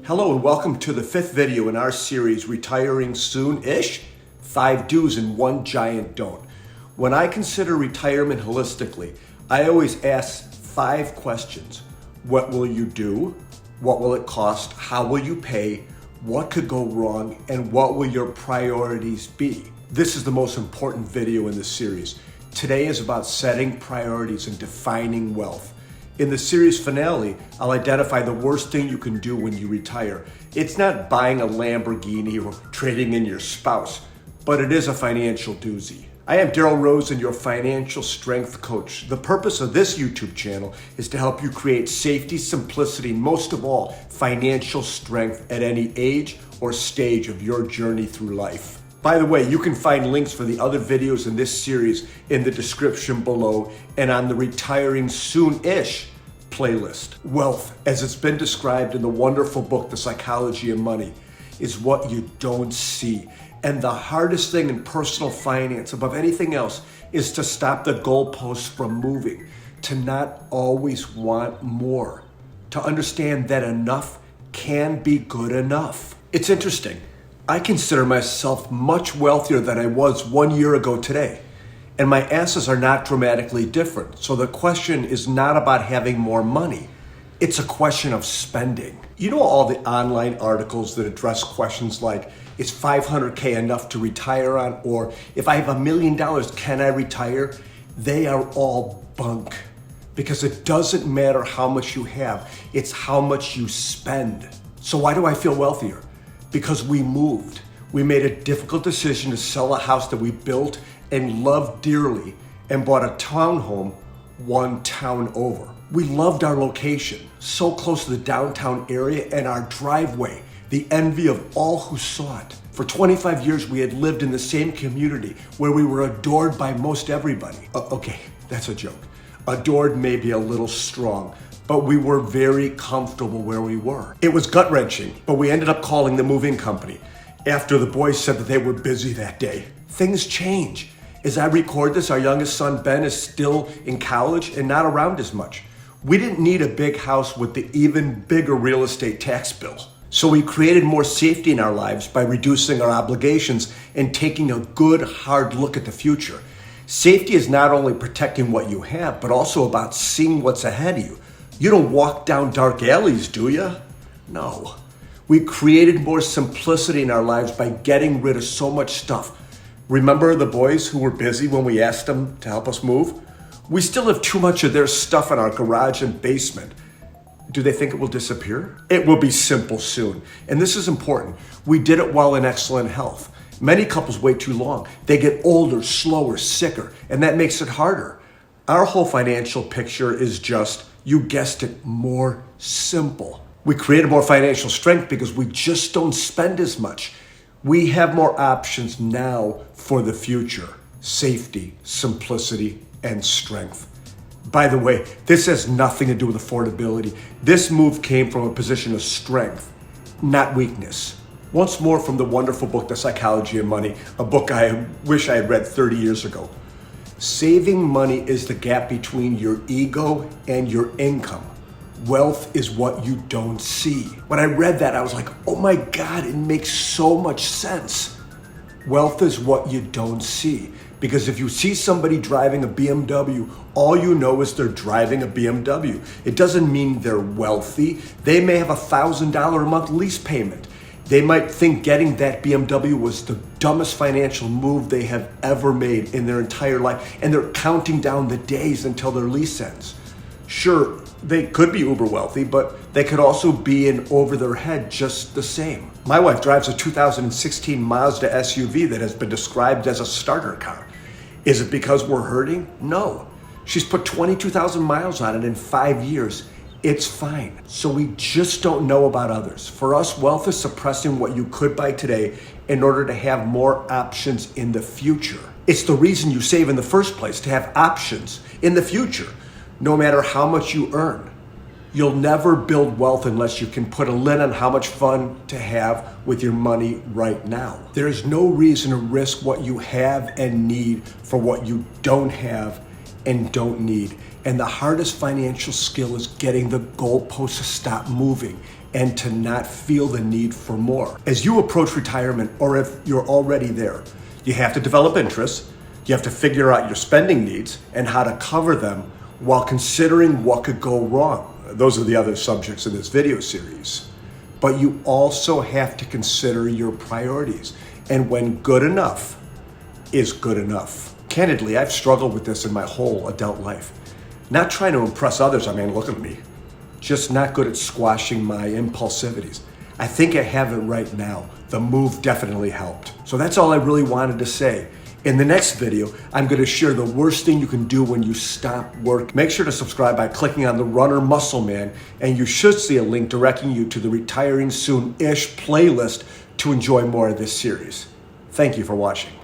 Hello and welcome to the fifth video in our series, Retiring Soon-ish, 5 Do's and 1 Giant Don't. When I consider retirement holistically, I always ask 5 questions. What will you do? What will it cost? How will you pay? What could go wrong? And what will your priorities be? This is the most important video in the series. Today is about setting priorities and defining wealth. In the series finale, I'll identify the worst thing you can do when you retire. It's not buying a Lamborghini or trading in your spouse, but it is a financial doozy. I am Daryl Rosen, your financial strength coach. The purpose of this YouTube channel is to help you create safety, simplicity, and most of all, financial strength at any age or stage of your journey through life. By the way, you can find links for the other videos in this series in the description below and on the Retiring Soon-ish playlist. Wealth, as it's been described in the wonderful book, The Psychology of Money, is what you don't see. And the hardest thing in personal finance above anything else is to stop the goalposts from moving, to not always want more, to understand that enough can be good enough. It's interesting. I consider myself much wealthier than I was 1 year ago today, and my assets are not dramatically different. So the question is not about having more money. It's a question of spending. You know all the online articles that address questions like, is 500K enough to retire on? Or if I have $1 million, can I retire? They are all bunk, because it doesn't matter how much you have, it's how much you spend. So why do I feel wealthier? Because we moved. We made a difficult decision to sell a house that we built and loved dearly and bought a townhome 1 town over. We loved our location, so close to the downtown area, and our driveway, the envy of all who saw it. For 25 years, we had lived in the same community where we were adored by most everybody. Okay, that's a joke. Adored may be a little strong, but we were very comfortable where we were. It was gut-wrenching, but we ended up calling the moving company after the boys said that they were busy that day. Things change. As I record this, our youngest son, Ben, is still in college and not around as much. We didn't need a big house with the even bigger real estate tax bill. So we created more safety in our lives by reducing our obligations and taking a good, hard look at the future. Safety is not only protecting what you have, but also about seeing what's ahead of you. You don't walk down dark alleys, do you? No. We created more simplicity in our lives by getting rid of so much stuff. Remember the boys who were busy when we asked them to help us move? We still have too much of their stuff in our garage and basement. Do they think it will disappear? It will be simple soon. And this is important. We did it while in excellent health. Many couples wait too long. They get older, slower, sicker, and that makes it harder. Our whole financial picture is just, you guessed it, more simple. We created more financial strength because we just don't spend as much. We have more options now for the future. Safety, simplicity, and strength. By the way, this has nothing to do with affordability. This move came from a position of strength, not weakness. Once more from the wonderful book, The Psychology of Money, a book I wish I had read 30 years ago. Saving money is the gap between your ego and your income. Wealth is what you don't see. When I read that, I was like, oh my God, it makes so much sense. Wealth is what you don't see. Because if you see somebody driving a BMW, all you know is they're driving a BMW. It doesn't mean they're wealthy. They may have $1,000 a month lease payment. They might think getting that BMW was the dumbest financial move they have ever made in their entire life, and they're counting down the days until their lease ends. Sure, they could be uber wealthy, but they could also be in over their head just the same. My wife drives a 2016 Mazda SUV that has been described as a starter car. Is it because we're hurting? No. She's put 22,000 miles on it in 5 years. It's fine. So we just don't know about others. For us, wealth is suppressing what you could buy today in order to have more options in the future. It's the reason you save in the first place, to have options in the future, no matter how much you earn. You'll never build wealth unless you can put a lid on how much fun to have with your money right now. There's no reason to risk what you have and need for what you don't have and don't need. And the hardest financial skill is getting the goalposts to stop moving and to not feel the need for more. As you approach retirement, or if you're already there, you have to develop interests, you have to figure out your spending needs and how to cover them while considering what could go wrong. Those are the other subjects in this video series. But you also have to consider your priorities and when good enough is good enough. Candidly, I've struggled with this in my whole adult life. Not trying to impress others, I mean, look at me. Just not good at squashing my impulsivities. I think I have it right now. The move definitely helped. So that's all I really wanted to say. In the next video, I'm going to share the worst thing you can do when you stop work. Make sure to subscribe by clicking on the Runner Muscle Man, and you should see a link directing you to the Retiring Soon-ish playlist to enjoy more of this series. Thank you for watching.